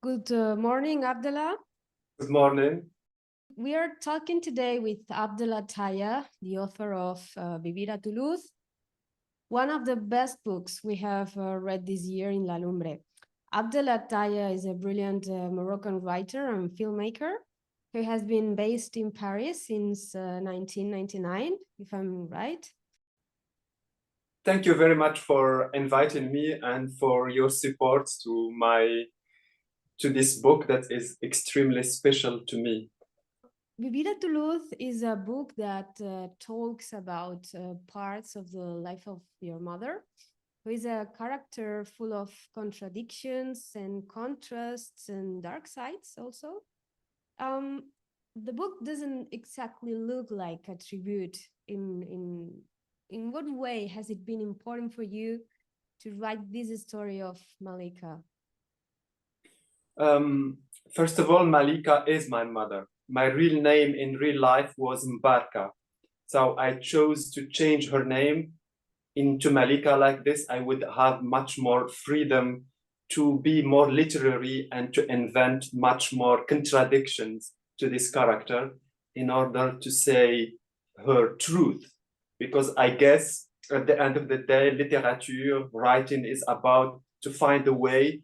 Good morning, Abdellah. Good morning. We are talking today with Abdellah Taïa, the author of Vivir, one of the best books we have read this year in La Lumbre. Abdellah Taïa is a brilliant Moroccan writer and filmmaker who has been based in Paris since 1999, if I'm right. Thank you very much for inviting me and for your support to this book that is extremely special to me. Vivir a Toulouse is a book that talks about parts of the life of your mother, who is a character full of contradictions and contrasts and dark sides also. The book doesn't exactly look like a tribute. In what way has it been important for you to write this story of Malika? First of all, Malika is my mother. My real name in real life was Mbarka. So I chose to change her name into Malika like this. I would have much more freedom to be more literary and to invent much more contradictions to this character in order to say her truth. Because I guess at the end of the day, literature, writing is about to find a way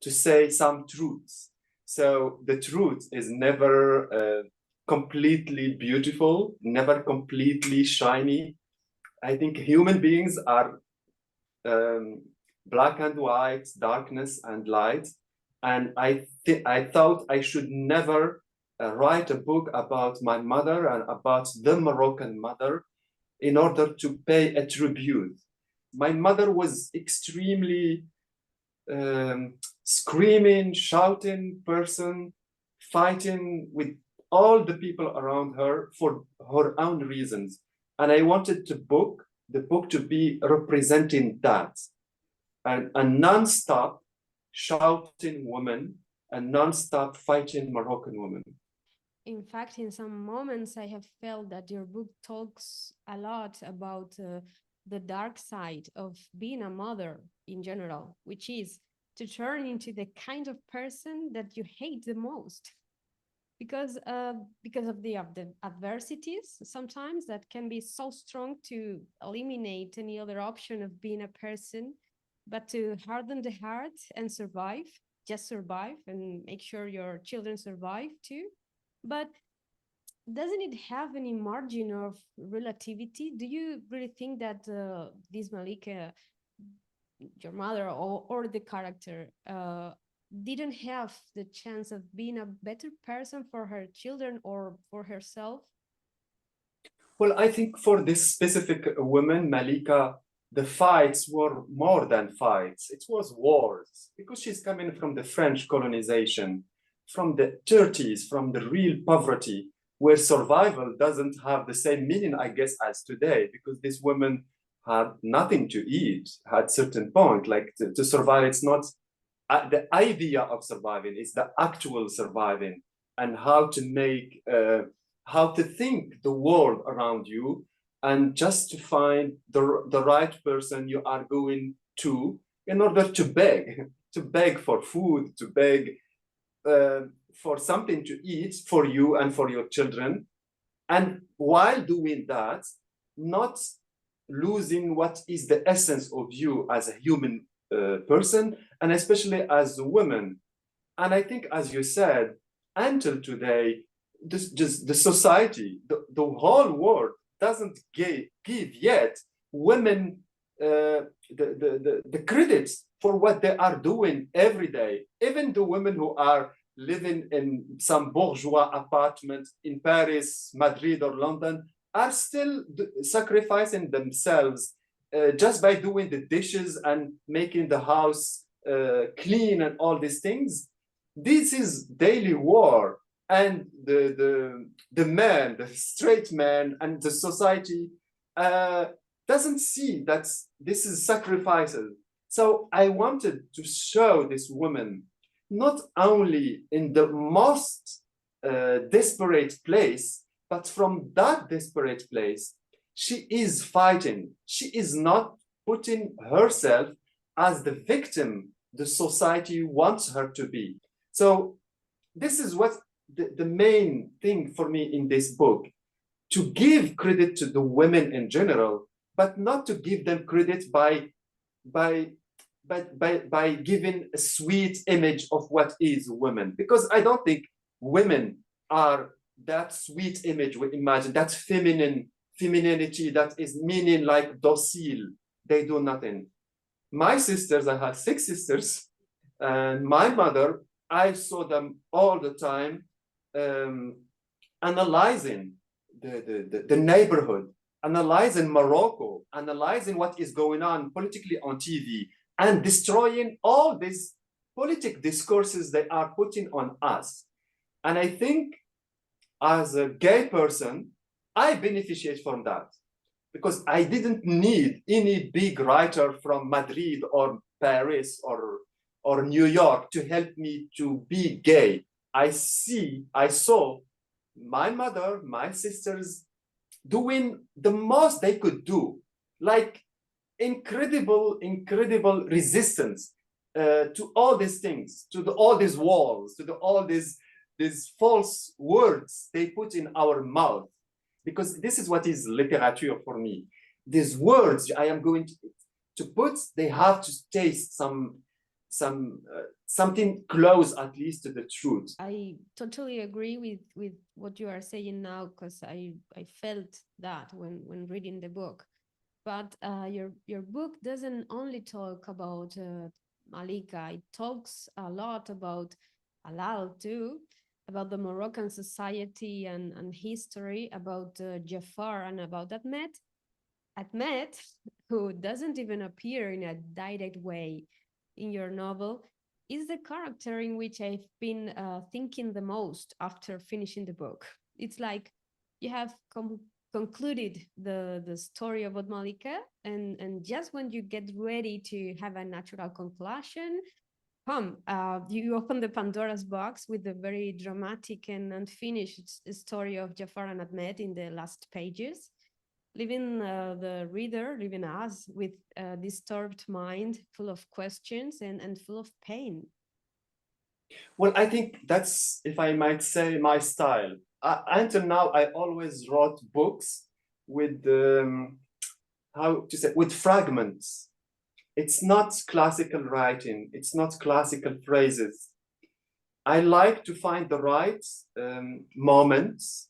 to say some truths. So the truth is never completely beautiful, never completely shiny. I think human beings are black and white, darkness and light. And I thought I should never write a book about my mother and about the Moroccan mother in order to pay a tribute. My mother was extremely screaming, shouting person, fighting with all the people around her for her own reasons. And I wanted the book to be representing that. And a non-stop shouting woman, a non-stop fighting Moroccan woman. In fact, in some moments, I have felt that your book talks a lot about the dark side of being a mother in general, which is to turn into the kind of person that you hate the most. Because of the adversities sometimes that can be so strong to eliminate any other option of being a person, but to harden the heart and survive, just survive and make sure your children survive too. But doesn't it have any margin of relativity? Do you really think that this Malika, your mother or the character, didn't have the chance of being a better person for her children or for herself? Well, I think for this specific woman, Malika, the fights were more than fights. It was wars because she's coming from the French colonization, from the 30s, from the real poverty, where survival doesn't have the same meaning, I guess, as today, because this woman had nothing to eat at certain point. Like to survive, it's not the idea of surviving, it's the actual surviving and how to make, how to think the world around you and just to find the right person you are going to in order to beg for food, to beg for something to eat for you and for your children. And while doing that, not losing what is the essence of you as a human person, and especially as a woman. And I think, as you said, until today, just the society, the whole world doesn't give yet women the credit for what they are doing every day. Even the women who are living in some bourgeois apartment in Paris, Madrid, or London are still sacrificing themselves just by doing the dishes and making the house clean and all these things. This is daily war. And the man, the straight man, and the society doesn't see that this is sacrifices. So I wanted to show this woman not only in the most desperate place, but from that desperate place, she is fighting. She is not putting herself as the victim the society wants her to be. So this is what the main thing for me in this book, to give credit to the women in general, but not to give them credit by by giving a sweet image of what is women, because I don't think women are that sweet image we imagine, that femininity that is meaning like docile, they do nothing. My sisters, I have 6 sisters, and my mother, I saw them all the time um, analyzing the neighborhood, analyzing Morocco, analyzing what is going on politically on TV, and destroying all these politic discourses they are putting on us. And I think as a gay person, I beneficiate from that, because I didn't need any big writer from Madrid or Paris or New York to help me to be gay. I saw my mother, my sisters doing the most they could do, like incredible resistance to all these things, to all these walls, to all these false words they put in our mouth. Because this is what is literature for me. These words I am going to put, they have to taste something close at least to the truth. I totally agree with what you are saying now, because I felt that when reading the book. But your book doesn't only talk about Malika. It talks a lot about Alal too, about the Moroccan society and history, about Jafar and about Ahmed. Ahmed, who doesn't even appear in a direct way in your novel, is the character in which I've been thinking the most after finishing the book. It's like you have concluded the story about Malika, and just when you get ready to have a natural conclusion, you open the Pandora's box with the very dramatic and unfinished story of Jafar and Ahmed in the last pages, leaving the reader, leaving us with a disturbed mind full of questions and full of pain. Well, I think that's, if I might say, my style. Until now, I always wrote books with how to say, with fragments. It's not classical writing. It's not classical phrases. I like to find the right moments,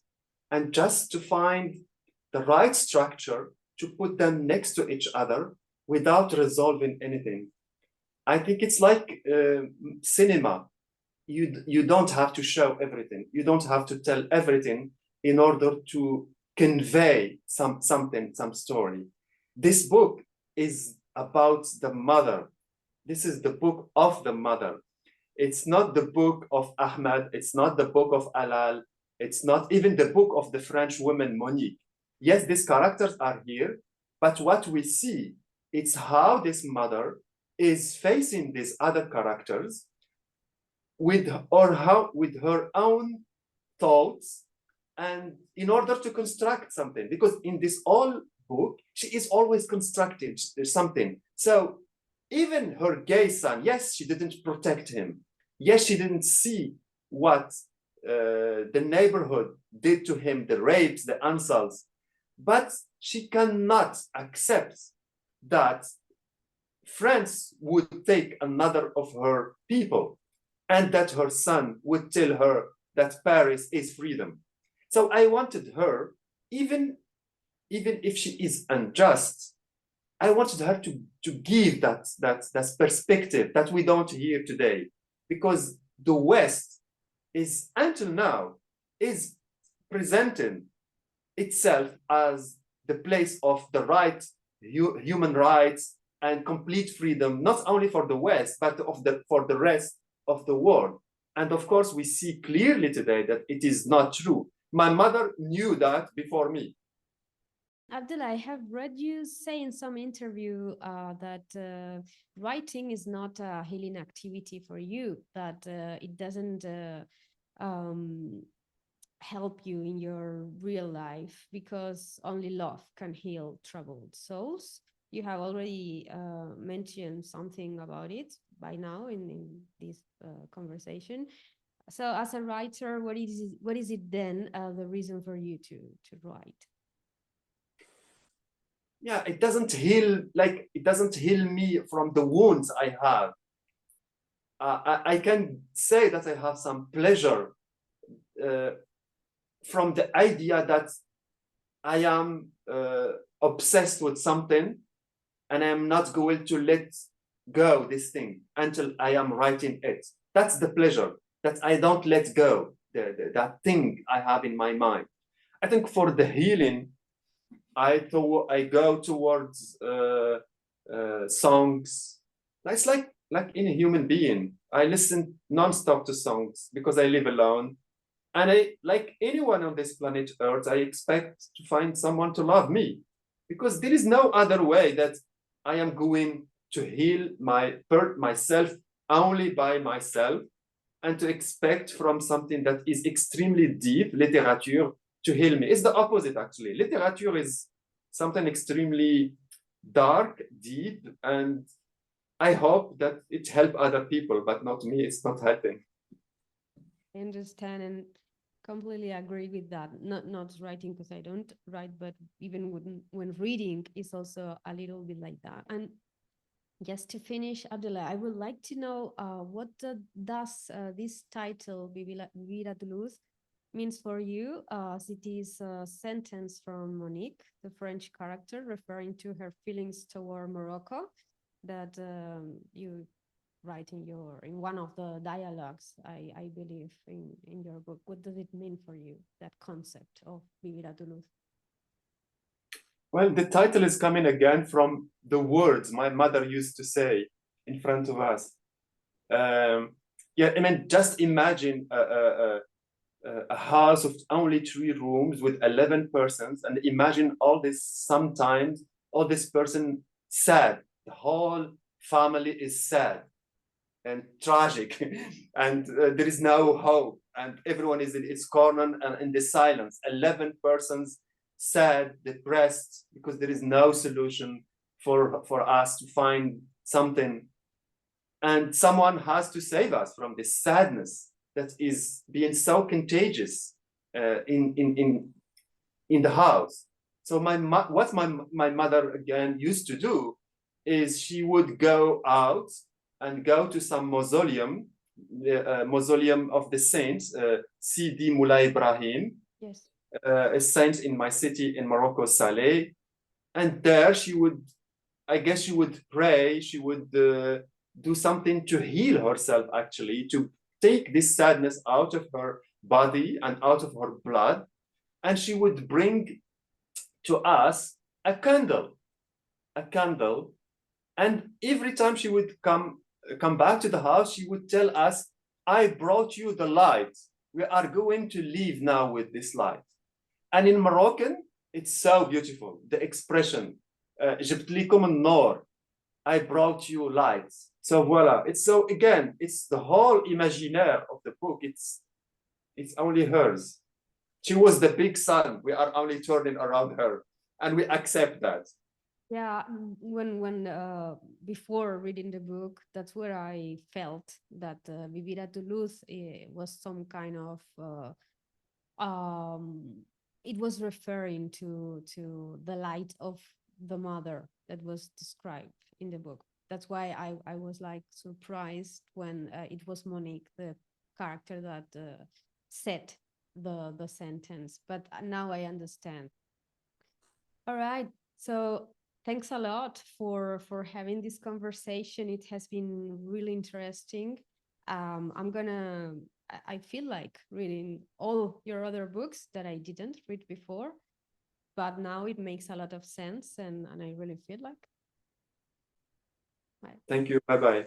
and just to find the right structure to put them next to each other without resolving anything. I think it's like cinema. You don't have to show everything. You don't have to tell everything in order to convey some story. This book is about the mother. This is the book of the mother. It's not the book of Ahmed. It's not the book of Alal. It's not even the book of the French woman Monique. Yes, these characters are here, but what we see, it's how this mother is facing these other characters with her own thoughts, and in order to construct something, because in this whole book she is always constructing something. So even her gay son, yes, she didn't protect him, yes, she didn't see what the neighborhood did to him, the rapes, the insults, but she cannot accept that France would take another of her people, and that her son would tell her that Paris is freedom. So I wanted her, even if she is unjust, I wanted her to give that perspective that we don't hear today, because the West is, until now, is presenting itself as the place of the right, human rights, and complete freedom, not only for the West, but for the rest of the world. And of course, we see clearly today that it is not true. My mother knew that before me. Abdullah, I have read you say in some interview that writing is not a healing activity for you, that it doesn't help you in your real life, because only love can heal troubled souls. You have already mentioned something about it by now in this conversation. So as a writer, what is it then the reason for you to write? Yeah, it doesn't heal me from the wounds I have. I can say that I have some pleasure from the idea that I am obsessed with something, and I am not going to let go this thing until I am writing it. That's the pleasure, that I don't let go that thing I have in my mind. I think for the healing, I go towards songs. It's like any human being. I listen nonstop to songs because I live alone. And I, like anyone on this planet Earth, I expect to find someone to love me, because there is no other way that I am going to heal myself only by myself, and to expect from something that is extremely deep, literature, to heal me. It's the opposite, actually. Literature is something extremely dark, deep, and I hope that it helps other people, but not me. It's not helping. I understand and completely agree with that. Not writing because I don't write, but even when reading is also a little bit like that. And just to finish, Abdullah, I would like to know what does this title, Vivir a Toulouse, means for you, as it is a sentence from Monique, the French character, referring to her feelings toward Morocco that you write in one of the dialogues, I believe, in your book. What does it mean for you, that concept of Vivir a Toulouse? Well, the title is coming again from the words my mother used to say in front of us. Yeah, I mean, just imagine a house of only 3 rooms with 11 persons, and imagine all this, sometimes all this person sad. The whole family is sad and tragic, and there is no hope, and everyone is in its corner and in the silence. 11 persons sad, depressed, because there is no solution for us to find something, and someone has to save us from this sadness that is being so contagious in the house. So what my mother again used to do is she would go out and go to some mausoleum, the mausoleum of the saints, Sidi Moulay Ibrahim, Yes. a saint in my city in Morocco, Saleh. And there she would, I guess she would pray, she would do something to heal herself, actually, to take this sadness out of her body and out of her blood. And she would bring to us a candle. And every time she would come back to the house, she would tell us, I brought you the light. We are going to leave now with this light. And in Moroccan, it's so beautiful, the expression, جبت لكم النور, I brought you light. So voila, it's so, again, it's the whole imaginaire of the book. It's only hers. She was the big sun. We are only turning around her, and we accept that. Yeah, when before reading the book, that's where I felt that Vivir a Toulouse was some kind of it was referring to the light of the mother that was described in the book. That's why I was like surprised when it was Monique, the character that said the sentence. But now I understand. All right, so thanks a lot for having this conversation. It has been really interesting. I feel like reading all your other books that I didn't read before, but now it makes a lot of sense, and I really feel like. Thank you. Bye-bye.